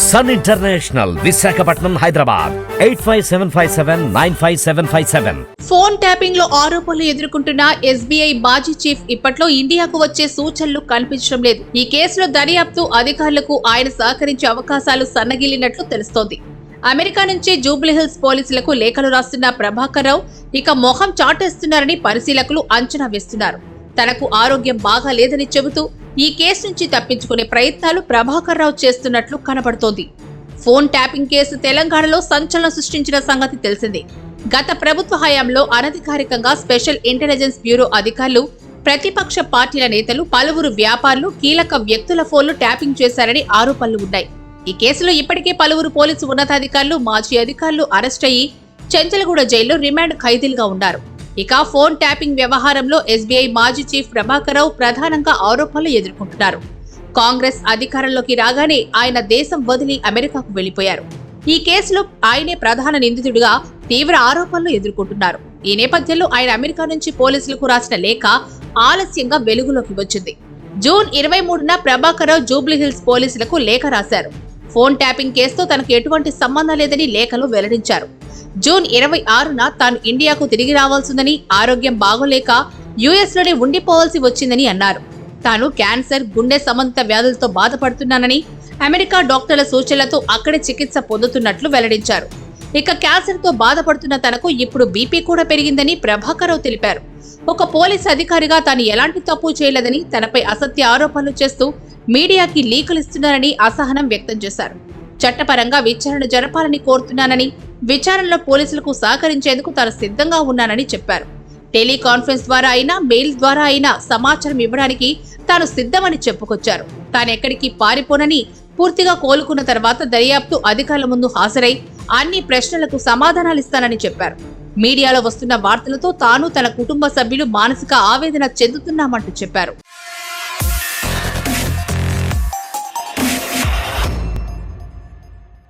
Sun international, Visakhapatnam, Hyderabad 8575795757. Phone tapping లో ఆరోపణలు ఎదుర్కొంటున్న ఎస్బీఐ మాజీ చీఫ్ ఇప్పట్లో ఇండియాకు వచ్చే సూచనలు కనిపించడం లేదు. ఈ కేసులో దర్యాప్తు అధికారులకు ఆయన సహకరించే అవకాశాలు సన్నగిల్లినట్లు తెలుస్తోంది. అమెరికా నుంచి జూబ్లీహిల్స్ పోలీసులకు లేఖలు రాస్తున్న ప్రభాకర్ రావు ఇక మొహం చాటేస్తున్నారని పరిశీలకులు అంచనా వేస్తున్నారు. తనకు ఆరోగ్యం బాగా లేదని చెబుతూ ఈ కేసు నుంచి తప్పించుకునే ప్రయత్నాలు ప్రభాకర్ రావు చేస్తున్నట్లు కనబడుతోంది. ఫోన్ ట్యాపింగ్ కేసు తెలంగాణలో సంచలనం సృష్టించిన సంగతి తెలిసిందే. గత ప్రభుత్వ హయాంలో అనధికారికంగా స్పెషల్ ఇంటెలిజెన్స్ బ్యూరో అధికారులు, ప్రతిపక్ష పార్టీల నేతలు, పలువురు వ్యాపారులు, కీలక వ్యక్తుల ఫోన్లు ట్యాపింగ్ చేశారని ఆరోపణలు ఉన్నాయి. ఈ కేసులో ఇప్పటికే పలువురు పోలీసు ఉన్నతాధికారులు, మాజీ అధికారులు అరెస్ట్ అయ్యి చెంచలగూడ జైల్లో రిమాండ్ ఖైదీలుగా ఉన్నారు. ఇక ఫోన్ ట్యాపింగ్ వ్యవహారంలో ఎస్బీఐ మాజీ చీఫ్ ప్రభాకర్ రావు ప్రధానంగా ఆరోపణలు ఎదుర్కొంటున్నారు. కాంగ్రెస్ అధికారంలోకి రాగానే ఆయన దేశం వదిలి అమెరికాకు వెళ్లిపోయారు. ఈ కేసులో ఆయనే ప్రధాన నిందితుడిగా తీవ్ర ఆరోపణలు ఎదుర్కొంటున్నారు. ఈ నేపథ్యంలో ఆయన అమెరికా నుంచి పోలీసులకు రాసిన లేఖ ఆలస్యంగా వెలుగులోకి వచ్చింది. జూన్ 23న ప్రభాకర్ రావు జూబ్లీహిల్స్ పోలీసులకు లేఖ రాశారు. ఫోన్ ట్యాపింగ్ కేసుతో తనకు ఎటువంటి సంబంధం లేదని లేఖలో వెల్లడించారు. జూన్ 26న తాను ఇండియాకు తిరిగి రావాల్సిందని, ఆరోగ్యం బాగోలేక యుఎస్ లోనే ఉండిపోవాల్సి వచ్చిందని అన్నారు. తాను క్యాన్సర్, గుండె సంబంధిత వ్యాధులతో బాధపడుతున్నానని, అమెరికా డాక్టర్ల సూచనలతో అక్కడే చికిత్స పొందుతున్నట్లు వెల్లడించారు. ఇక క్యాన్సర్ తో బాధపడుతున్న తనకు ఇప్పుడు బీపీ కూడా పెరిగిందని ప్రభాకర్ రావు తెలిపారు. ఒక పోలీస్ అధికారిగా తాను ఎలాంటి తప్పు చేయలేదని, తనపై అసత్య ఆరోపణలు చేస్తూ మీడియాకి లీకులు ఇస్తున్నారని అసహనం వ్యక్తం చేశారు. చట్టపరంగా విచారణ జరపాలని కోరుతున్నానని, విచారణలో పోలీసులకు సహకరించేందుకు తాను సిద్ధంగా ఉన్నానని చెప్పారు. టెలికాన్ఫరెన్స్ ద్వారా అయినా, మెయిల్ ద్వారా అయినా సమాచారం ఇవ్వడానికి తాను సిద్ధమని చెప్పుకొచ్చారు. తానెక్కడికి పారిపోనని, పూర్తిగా కోలుకున్న తర్వాత దర్యాప్తు అధికారుల ముందు హాజరై అన్ని ప్రశ్నలకు సమాధానాలిస్తానని చెప్పారు. మీడియాలో వస్తున్న వార్తలతో తాను, తన కుటుంబ సభ్యులు మానసిక ఆవేదన చెందుతున్నామంటూ చెప్పారు.